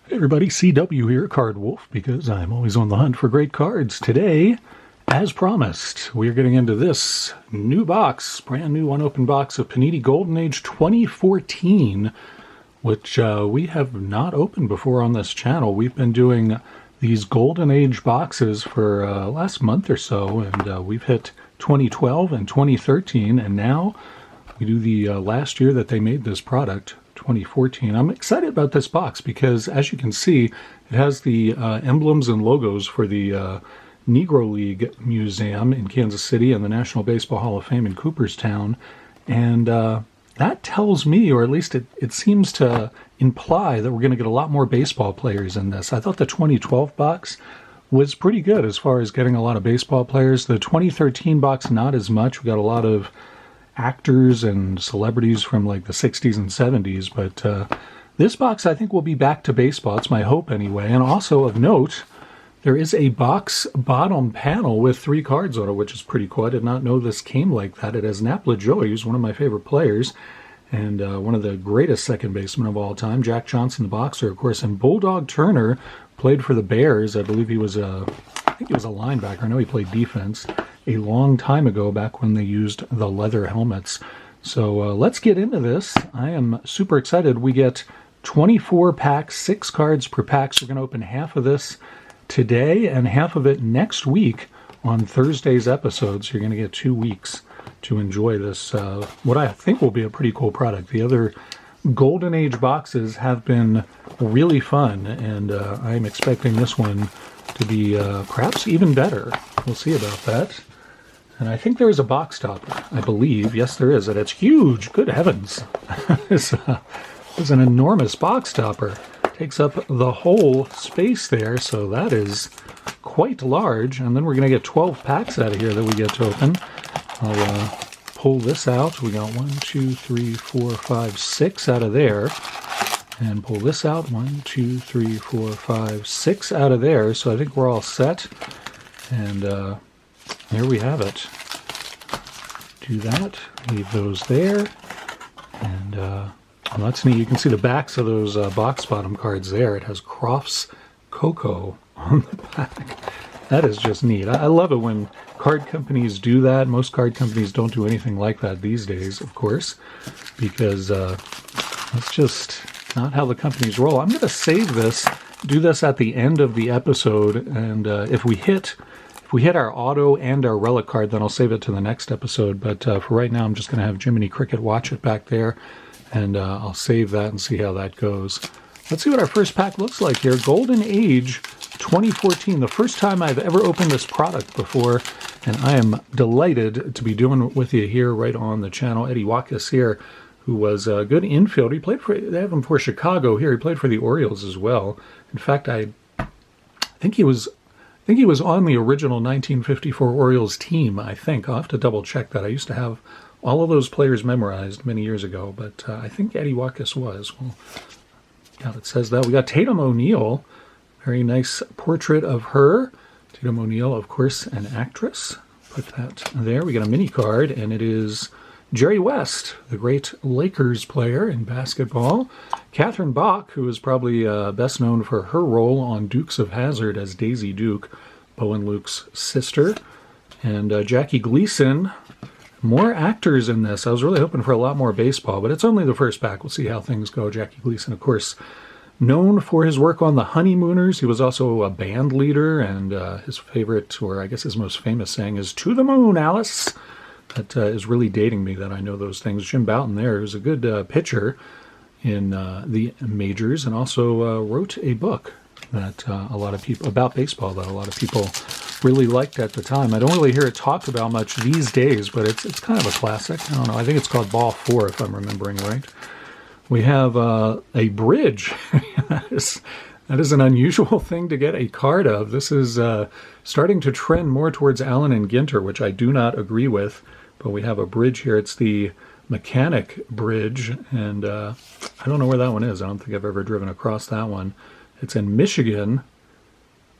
Hey everybody, CW here, Card Wolf, because I'm always on the hunt for great cards. Today, as promised, we are getting into this new box, brand new unopened box of Panini Golden Age 2014, which we have not opened before on this channel. We've been doing these Golden Age boxes for last month or so, and we've hit 2012 and 2013, and now we do the last year that they made this product, 2014. I'm excited about this box because, as you can see, it has the emblems and logos for the Negro League Museum in Kansas City and the National Baseball Hall of Fame in Cooperstown. And that tells me, or at least it seems to imply, that we're going to get a lot more baseball players in this. I thought the 2012 box was pretty good as far as getting a lot of baseball players. The 2013 box, not as much. We got a lot of actors and celebrities from like the 60s and 70s, but this box I think will be back to baseball. It's my hope anyway. And also of note, there is a box bottom panel with 3 cards on it, which is pretty cool. I did not know this came like that. It has Napla Joey, who's one of my favorite players, and one of the greatest second basemen of all time. Jack Johnson, the boxer, of course, and Bulldog Turner played for the Bears. I believe he was I think he was a linebacker. I know he played defense a long time ago, back when they used the leather helmets. So let's get into this. I am super excited. We get 24 packs, 6 cards per pack. So we're going to open half of this today and half of it next week on Thursday's episode. So you're going to get 2 weeks to enjoy this, what I think will be a pretty cool product. The other Golden Age boxes have been really fun, and I'm expecting this one to be perhaps even better. We'll see about that. And I think there is a box topper, I believe. Yes, there is, and it's huge. Good heavens. It's an enormous box topper. Takes up the whole space there, so that is quite large. And then we're going to get 12 packs out of here that we get to open. I'll pull this out. We got 1, 2, 3, 4, 5, 6 out of there. And pull this out. 1, 2, 3, 4, 5, 6 out of there. So I think we're all set. And there we have it. Do that. Leave those there. And well, that's neat. You can see the backs of those box bottom cards there. It has Crofts Cocoa on the back. That is just neat. I love it when card companies do that. Most card companies don't do anything like that these days, of course, because that's just not how the companies roll. I'm going to save this, do this at the end of the episode, and if we hit our auto and our relic card, then I'll save it to the next episode. But for right now, I'm just going to have Jiminy Cricket watch it back there, and I'll save that and see how that goes. Let's see what our first pack looks like here. Golden Age 2014, the first time I've ever opened this product before, and I am delighted to be doing it with you here right on the channel. Eddie Watkis here, who was a good infielder. He played for, they have him for Chicago here. He played for the Orioles as well. In fact, I think he was on the original 1954 Orioles team, I think. I'll have to double check that. I used to have all of those players memorized many years ago, but I think Eddie Watkis was. Well, yeah, it says that. We got Tatum O'Neal. Very nice portrait of her. Tatum O'Neal, of course, an actress. Put that there. We got a mini card, and it is Jerry West, the great Lakers player in basketball. Catherine Bach, who is probably best known for her role on Dukes of Hazzard as Daisy Duke, Bo and Luke's sister. And Jackie Gleason. More actors in this. I was really hoping for a lot more baseball, but it's only the first pack. We'll see how things go. Jackie Gleason, of course, known for his work on The Honeymooners. He was also a band leader, and his favorite, or I guess his most famous saying is, "To the moon, Alice." That is really dating me that I know those things. Jim Bouton there, who's a good pitcher in the majors, and also wrote a book that a lot of people, about baseball, that a lot of people really liked at the time. I don't really hear it talked about much these days, but it's kind of a classic. I don't know. I think it's called Ball 4, if I'm remembering right. We have a bridge. That is an unusual thing to get a card of. This is starting to trend more towards Allen and Ginter, which I do not agree with. But we have a bridge here. It's the Mechanic Bridge, and I don't know where that one is. I don't think I've ever driven across that one. It's in Michigan.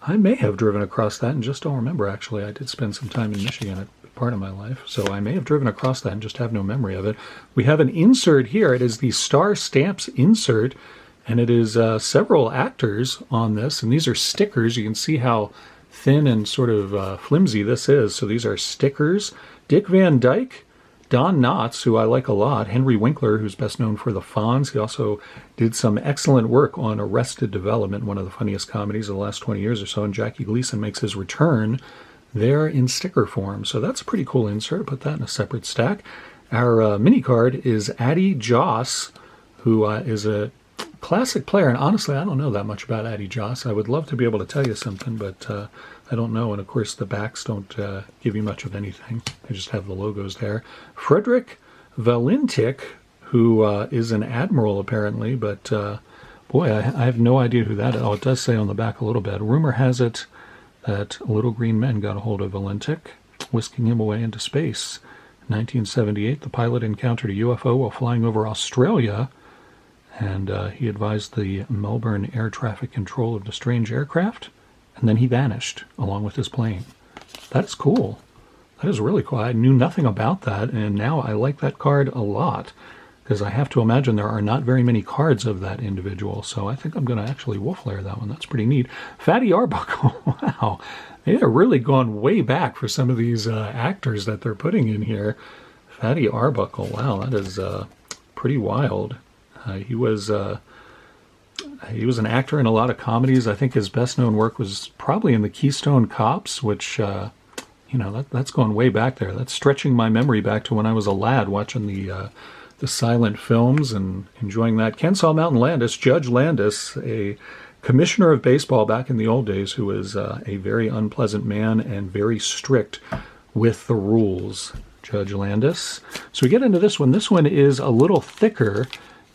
I may have driven across that and just don't remember, actually. I did spend some time in Michigan at part of my life, so I may have driven across that and just have no memory of it. We have an insert here. It is the Star Stamps insert, And it is several actors on this, and these are stickers. You can see how thin and sort of flimsy this is. So these are stickers. Dick Van Dyke, Don Knotts, who I like a lot, Henry Winkler, who's best known for The Fonz. He also did some excellent work on Arrested Development, one of the funniest comedies of the last 20 years or so, and Jackie Gleason makes his return there in sticker form. So that's a pretty cool insert. Put that in a separate stack. Our mini card is Addie Joss, who is a classic player, and honestly, I don't know that much about Addie Joss. I would love to be able to tell you something, but I don't know, and of course the backs don't give you much of anything. They just have the logos there. Frederick Valentik, who is an admiral apparently, but boy, I have no idea who that is. Oh, it does say on the back a little bit. Rumor has it that Little Green Men got a hold of Valentik, whisking him away into space. In 1978, the pilot encountered a UFO while flying over Australia, and he advised the Melbourne Air Traffic Control of the strange aircraft, and then he vanished along with his plane. That's cool. That is really cool. I knew nothing about that, and now I like that card a lot, because I have to imagine there are not very many cards of that individual, so I think I'm going to actually wolf layer that one. That's pretty neat. Fatty Arbuckle. Wow. They're really gone way back for some of these actors that they're putting in here. Fatty Arbuckle. Wow, that is pretty wild. He was an actor in a lot of comedies. I think his best known work was probably in the Keystone Cops, which, that's going way back there. That's stretching my memory back to when I was a lad watching the silent films and enjoying that. Kensaw Mountain Landis, Judge Landis, a commissioner of baseball back in the old days, who was a very unpleasant man and very strict with the rules. Judge Landis. So we get into this one. This one is a little thicker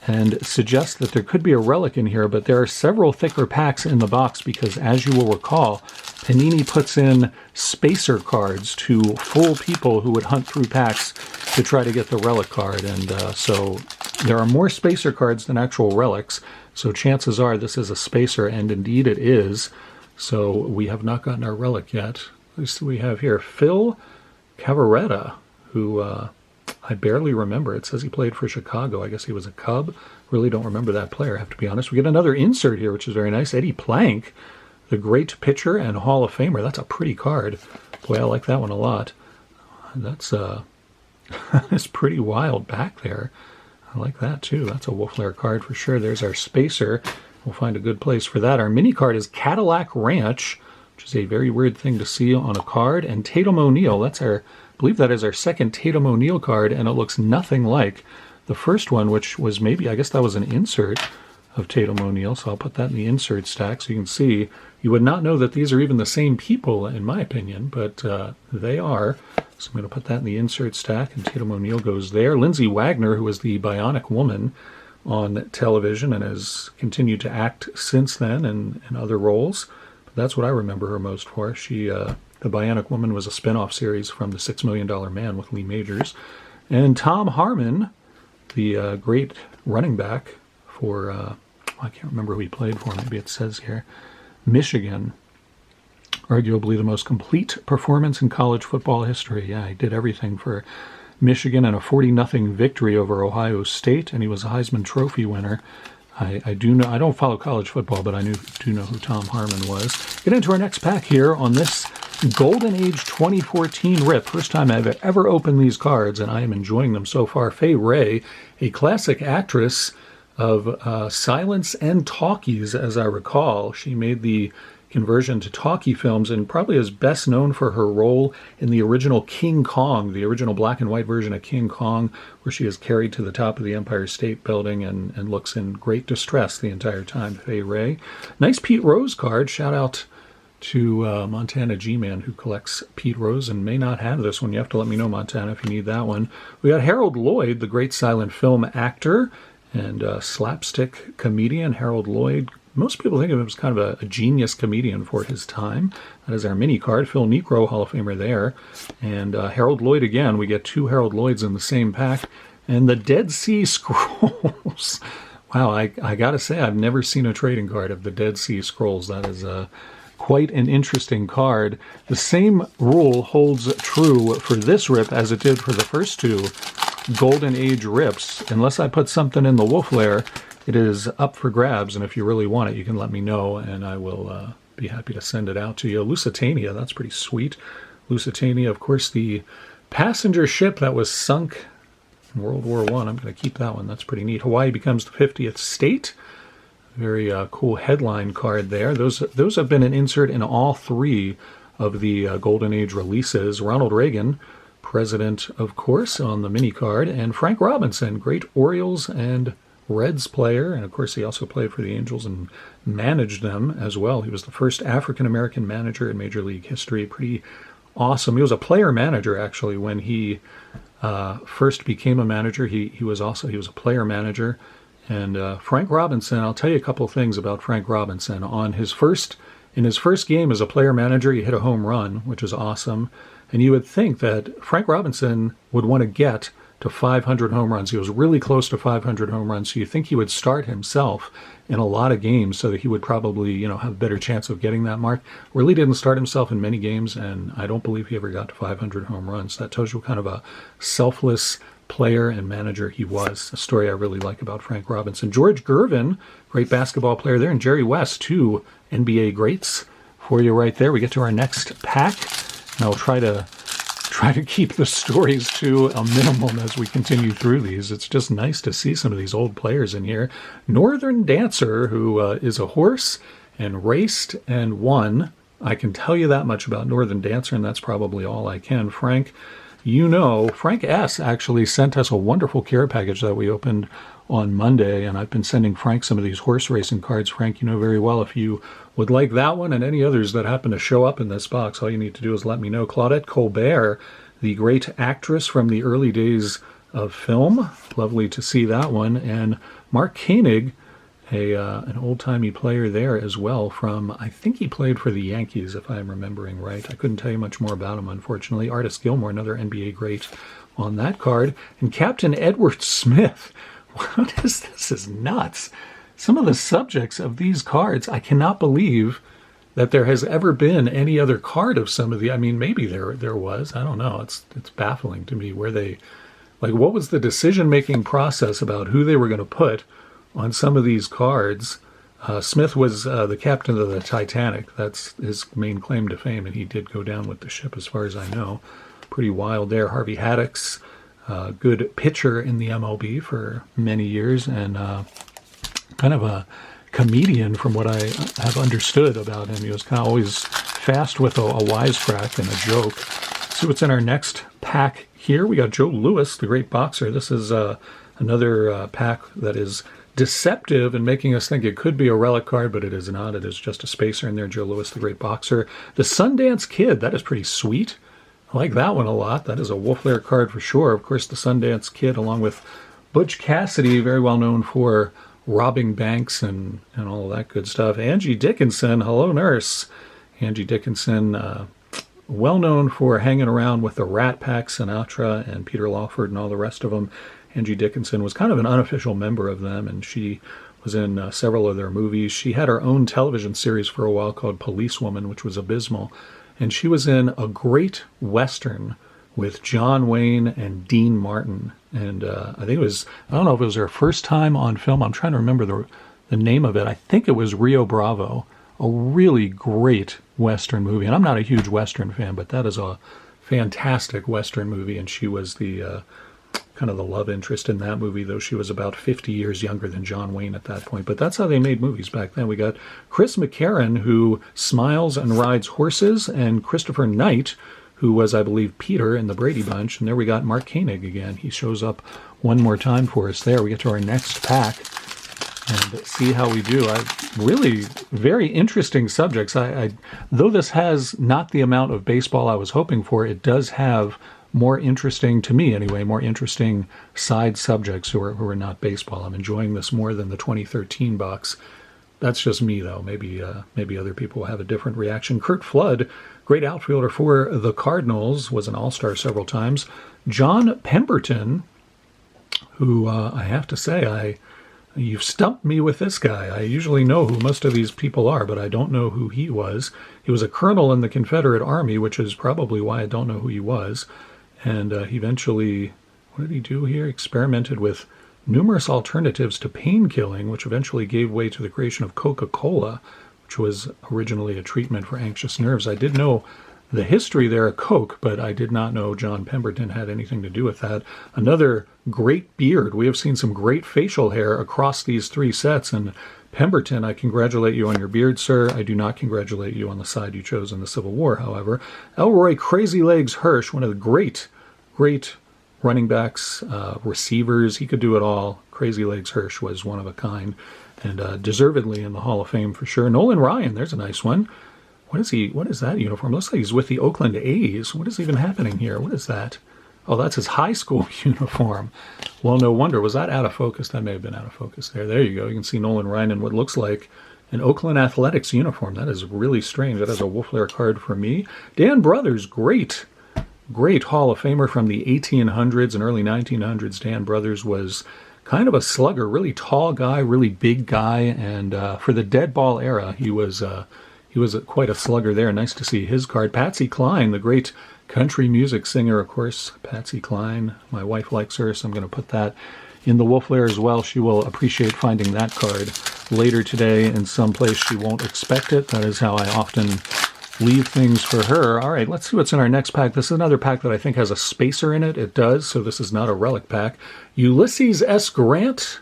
and suggests that there could be a relic in here, but there are several thicker packs in the box because, as you will recall, Panini puts in spacer cards to fool people who would hunt through packs to try to get the relic card, and so there are more spacer cards than actual relics, so chances are this is a spacer, and indeed it is. So we have not gotten our relic yet. At least we have here Phil Cavaretta, who I barely remember. It says he played for Chicago. I guess he was a Cub. Really don't remember that player, I have to be honest. We get another insert here, which is very nice. Eddie Plank, the great pitcher and Hall of Famer. That's a pretty card. Boy, I like that one a lot. That's that's pretty wild back there. I like that too. That's a wolf lair card for sure. There's our spacer. We'll find a good place for that. Our mini card is Cadillac Ranch, which is a very weird thing to see on a card. And Tatum O'Neal. That's our, I believe that is our second Tatum O'Neal card, and it looks nothing like the first one, which was maybe, I guess that was an insert of Tatum O'Neal, so I'll put that in the insert stack so you can see. You would not know that these are even the same people, in my opinion, but they are. So I'm going to put that in the insert stack, and Tatum O'Neal goes there. Lindsay Wagner, who was the Bionic Woman on television and has continued to act since then in other roles. But that's what I remember her most for. She, the Bionic Woman, was a spin-off series from The $6 Million Man with Lee Majors. And Tom Harmon, the great running back for, I can't remember who he played for, maybe it says here, Michigan. Arguably the most complete performance in college football history. Yeah, he did everything for Michigan and a 40-0 victory over Ohio State, and he was a Heisman Trophy winner. I do know, I don't follow college football, but I do know who Tom Harmon was. Get into our next pack here on this Golden Age 2014 rip. First time I've ever opened these cards, and I am enjoying them so far. Fay Wray, a classic actress of Silence and Talkies, as I recall. She made the conversion to talkie films and probably is best known for her role in the original King Kong, the original black and white version of King Kong, where she is carried to the top of the Empire State Building and looks in great distress the entire time. Fay Wray. Nice Pete Rose card. Shout out to Montana G-Man, who collects Pete Rose and may not have this one. You have to let me know, Montana, if you need that one. We got Harold Lloyd, the great silent film actor and slapstick comedian. Harold Lloyd, most people think of him as kind of a genius comedian for his time. That is our mini card. Phil Necro, Hall of Famer there. And Harold Lloyd again. We get two Harold Lloyds in the same pack. And the Dead Sea Scrolls. Wow, I got to say, I've never seen a trading card of the Dead Sea Scrolls. That is quite an interesting card. The same rule holds true for this rip as it did for the first two Golden Age rips. Unless I put something in the wolf lair, it is up for grabs, and if you really want it, you can let me know, and I will be happy to send it out to you. Lusitania, that's pretty sweet. Lusitania, of course, the passenger ship that was sunk in World War I. I'm going to keep that one. That's pretty neat. Hawaii becomes the 50th state. Very cool headline card there. Those have been an insert in all three of the Golden Age releases. Ronald Reagan, president, of course, on the mini card, and Frank Robinson, great Orioles and Reds player, and of course he also played for the Angels and managed them as well. He was the first African-American manager in Major League history. Pretty awesome. He was a player manager, actually, when he first became a manager. He was a player manager. And Frank Robinson, I'll tell you a couple things about Frank Robinson. In his first game as a player manager, he hit a home run, which is awesome. And you would think that Frank Robinson would want to get to 500 home runs. He was really close to 500 home runs, so you think he would start himself in a lot of games so that he would probably, have a better chance of getting that mark. Really didn't start himself in many games, and I don't believe he ever got to 500 home runs. That tells you what kind of a selfless player and manager he was. A story I really like about Frank Robinson. George Gervin, great basketball player there, and Jerry West, two NBA greats for you right there. We get to our next pack, and I'll try to keep the stories to a minimum as we continue through these. It's just nice to see some of these old players in here. Northern Dancer, who is a horse and raced and won. I can tell you that much about Northern Dancer, and that's probably all I can. Frank S. actually sent us a wonderful care package that we opened on Monday, and I've been sending Frank some of these horse racing cards. Frank, you know very well, if you would like that one and any others that happen to show up in this box, all you need to do is let me know. Claudette Colbert, the great actress from the early days of film. Lovely to see that one. And Mark Koenig, an old-timey player there as well from, I think he played for the Yankees, if I'm remembering right. I couldn't tell you much more about him, unfortunately. Artis Gilmore, another NBA great on that card. And Captain Edward Smith. What is this? This is nuts. Some of the subjects of these cards, I cannot believe that there has ever been any other card of some of the, maybe there was, I don't know. It's baffling to me where they, what was the decision-making process about who they were going to put on some of these cards. Smith was the captain of the Titanic. That's his main claim to fame, and he did go down with the ship as far as I know. Pretty wild there. Harvey Haddix, good pitcher in the MLB for many years, and kind of a comedian from what I have understood about him. He was kind of always fast with a wisecrack and a joke. Let's see what's in our next pack here. We got Joe Louis, the great boxer. This is another pack that is deceptive and making us think it could be a relic card, but it is not. It is just a spacer in there. Joe Louis, the great boxer. The Sundance Kid, that is pretty sweet. I like that one a lot. That is a Wolf Lair card for sure. Of course, the Sundance Kid, along with Butch Cassidy, very well known for robbing banks and all of that good stuff. Angie Dickinson, hello nurse. Angie Dickinson, well known for hanging around with the Rat Pack, Sinatra and Peter Lawford and all the rest of them. Angie Dickinson was kind of an unofficial member of them, and she was in several of their movies. She had her own television series for a while called Policewoman, which was abysmal. And she was in a great Western with John Wayne and Dean Martin. And I think it was, I don't know if it was her first time on film. I'm trying to remember the name of it. I think it was Rio Bravo, a really great Western movie. And I'm not a huge Western fan, but that is a fantastic Western movie. And she was the kind of the love interest in that movie, though she was about 50 years younger than John Wayne at that point. But that's how they made movies back then. We got Chris McCarron, who smiles and rides horses, and Christopher Knight, who was, I believe, Peter in the Brady Bunch. And there we got Mark Koenig again. He shows up one more time for us there. We get to our next pack and see how we do. Really very interesting subjects. Though this has not the amount of baseball I was hoping for, it does have more interesting, to me anyway, more interesting side subjects who are not baseball. I'm enjoying this more than the 2013 box. That's just me, though. Maybe other people will have a different reaction. Curt Flood, great outfielder for the Cardinals, was an all-star several times. John Pemberton, who I have to say, you've stumped me with this guy. I usually know who most of these people are, but I don't know who he was. He was a colonel in the Confederate Army, which is probably why I don't know who he was. And he eventually, what did he do here? Experimented with numerous alternatives to pain killing, which eventually gave way to the creation of Coca-Cola, which was originally a treatment for anxious nerves. I did know the history there of Coke, but I did not know John Pemberton had anything to do with that. Another great beard. We have seen some great facial hair across these three sets, and Pemberton, I congratulate you on your beard, sir. I do not congratulate you on the side you chose in the Civil War, however. Elroy Crazy Legs Hirsch, one of the great running backs, receivers. He could do it all. Crazy Legs Hirsch was one of a kind, and deservedly in the Hall of Fame for sure. Nolan Ryan, there's a nice one. What is that uniform? Looks like he's with the Oakland A's. What is even happening here? What is that? Oh, that's his high school uniform. Well, no wonder. Was that out of focus? That may have been out of focus there. There you go. You can see Nolan Ryan in what looks like an Oakland Athletics uniform. That is really strange. That is a Wolf Lair card for me. Dan Brothers, great Hall of Famer from the 1800s and early 1900s. Dan Brothers was kind of a slugger, really tall guy, really big guy, and for the dead ball era, he was quite a slugger there. Nice to see his card. Patsy Cline, the great country music singer, of course. Patsy Cline. My wife likes her, so I'm going to put that in the Wolf Lair as well. She will appreciate finding that card later today in some place she won't expect it. That is how I often leave things for her. All right, let's see what's in our next pack. This is another pack that I think has a spacer in it. It does, so this is not a relic pack. Ulysses S. Grant,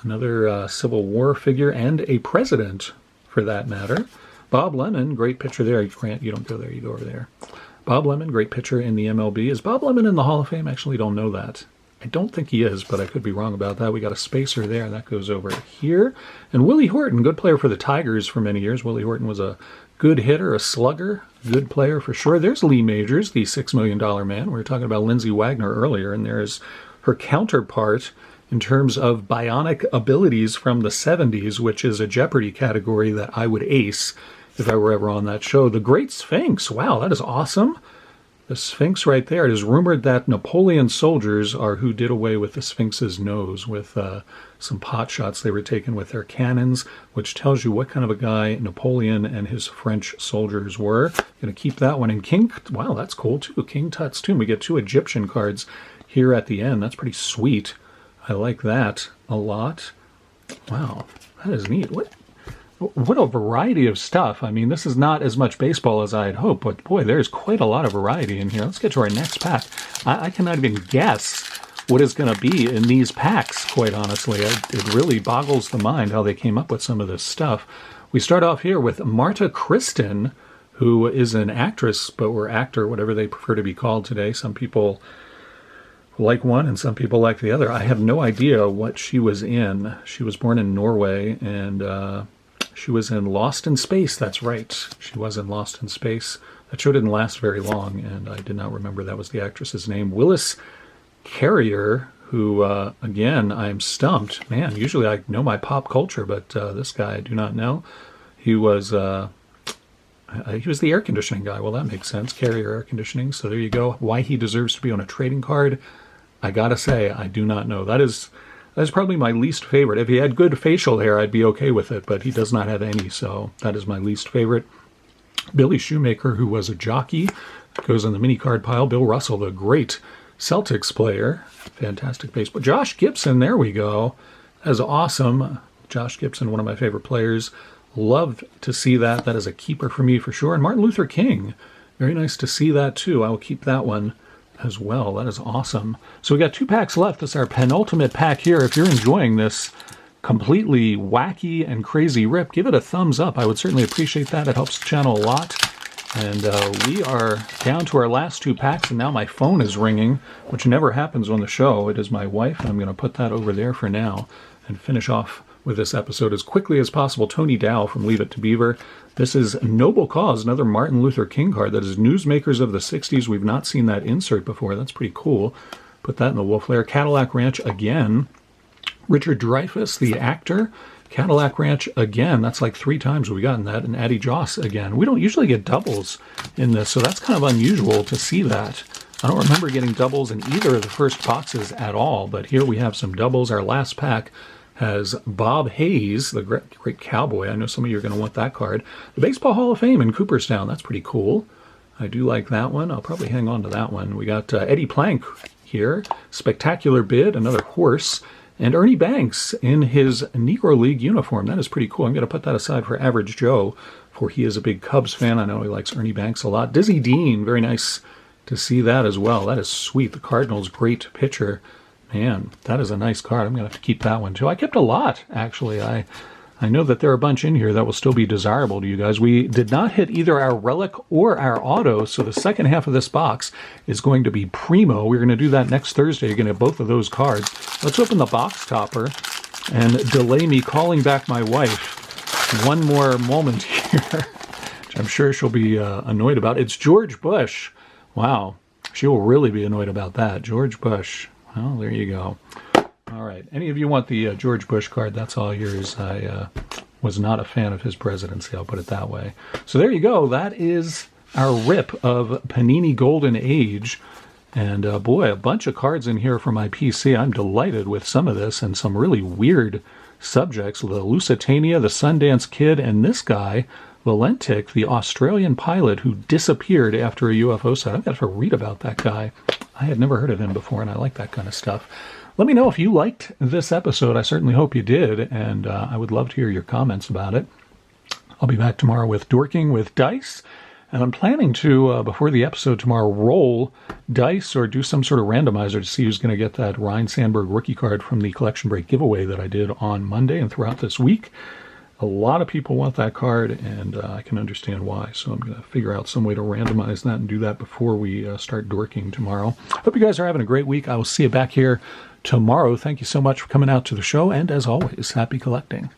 another Civil War figure, and a president, for that matter. Bob Lemon, great pitcher there. Grant, you don't go there, you go over there. Bob Lemon, great pitcher in the MLB. Is Bob Lemon in the Hall of Fame? Actually, don't know that. I don't think he is, but I could be wrong about that. We got a spacer there, and that goes over here. And Willie Horton, good player for the Tigers for many years. Willie Horton was a good hitter, a slugger, good player for sure. There's Lee Majors, the $6 million man. We were talking about Lindsay Wagner earlier, and there's her counterpart in terms of bionic abilities from the 70s, which is a Jeopardy category that I would ace if I were ever on that show. The Great Sphinx. Wow, that is awesome. The Sphinx right there. It is rumored that Napoleon's soldiers are who did away with the Sphinx's nose with some pot shots they were taking with their cannons, which tells you what kind of a guy Napoleon and his French soldiers were. Going to keep that one. And King, wow, that's cool too. King Tut's tomb. We get 2 Egyptian cards here at the end. That's pretty sweet. I like that a lot. Wow, that is neat. What a variety of stuff. I mean, this is not as much baseball as I had hoped, but boy, there's quite a lot of variety in here. Let's get to our next pack. I cannot even guess what is going to be in these packs, quite honestly. It really boggles the mind how they came up with some of this stuff. We start off here with Marta Kristen, who is an actress, or actor, whatever they prefer to be called today. Some people like one and some people like the other. I have no idea what she was in. She was born in Norway, and she was in Lost in Space. That's right. She was in Lost in Space. That show didn't last very long, and I did not remember that was the actress's name. Willis Carrier, who, again, I'm stumped. Man, usually I know my pop culture, but this guy I do not know. He was the air conditioning guy. Well, that makes sense. Carrier Air Conditioning. So there you go. Why he deserves to be on a trading card, I gotta say, I do not know. That's probably my least favorite. If he had good facial hair, I'd be okay with it, but he does not have any, so that is my least favorite. Billy Shoemaker, who was a jockey, goes on the mini card pile. Bill Russell, the great Celtics player. Fantastic baseball. Josh Gibson, there we go. That is awesome. Josh Gibson, one of my favorite players. Love to see that. That is a keeper for me for sure. And Martin Luther King. Very nice to see that too. I will keep that one as well. That is awesome. So we got 2 packs left. This is our penultimate pack here. If you're enjoying this completely wacky and crazy rip, give it a thumbs up. I would certainly appreciate that. It helps the channel a lot. And we are down to our last 2 packs, and now my phone is ringing, which never happens on the show. It is my wife, and I'm going to put that over there for now and finish off with this episode as quickly as possible. Tony Dow from Leave It to Beaver. This is Noble Cause, another Martin Luther King card. That is Newsmakers of the 60s. We've not seen that insert before. That's pretty cool. Put that in the Wolf Lair. Cadillac Ranch again. Richard Dreyfuss, the actor. Cadillac Ranch again. That's like 3 times we've gotten that. And Addie Joss again. We don't usually get doubles in this, so that's kind of unusual to see that. I don't remember getting doubles in either of the first boxes at all, but here we have some doubles. Our last pack has Bob Hayes, the great cowboy. I know some of you are going to want that card. The Baseball Hall of Fame in Cooperstown. That's pretty cool. I do like that one. I'll probably hang on to that one. We got Eddie Plank here. Spectacular Bid, another horse. And Ernie Banks in his Negro League uniform. That is pretty cool. I'm going to put that aside for Average Joe, for he is a big Cubs fan. I know he likes Ernie Banks a lot. Dizzy Dean, very nice to see that as well. That is sweet. The Cardinals, great pitcher. Man, that is a nice card. I'm going to have to keep that one too. I kept a lot, actually. I know that there are a bunch in here that will still be desirable to you guys. We did not hit either our relic or our auto, so the second half of this box is going to be primo. We're going to do that next Thursday. You're going to have both of those cards. Let's open the box topper and delay me calling back my wife one more moment here, which I'm sure she'll be annoyed about. It's George Bush. Wow, she will really be annoyed about that. George Bush. Well, there you go. All right. Any of you want the George Bush card? That's all yours. I was not a fan of his presidency, I'll put it that way. So there you go. That is our rip of Panini Golden Age. And boy, a bunch of cards in here for my PC. I'm delighted with some of this and some really weird subjects. The Lusitania, the Sundance Kid, and this guy, Valentic, the Australian pilot who disappeared after a UFO sighting. I've got to read about that guy. I had never heard of him before, and I like that kind of stuff. Let me know if you liked this episode. I certainly hope you did, and I would love to hear your comments about it. I'll be back tomorrow with Dorking with dice, and I'm planning to, before the episode tomorrow, roll dice or do some sort of randomizer to see who's going to get that Ryan Sandberg rookie card from the Collection Break giveaway that I did on Monday and throughout this week. A lot of people want that card, and I can understand why. So I'm going to figure out some way to randomize that and do that before we start Dorking tomorrow. Hope you guys are having a great week. I will see you back here tomorrow. Thank you so much for coming out to the show, and as always, happy collecting.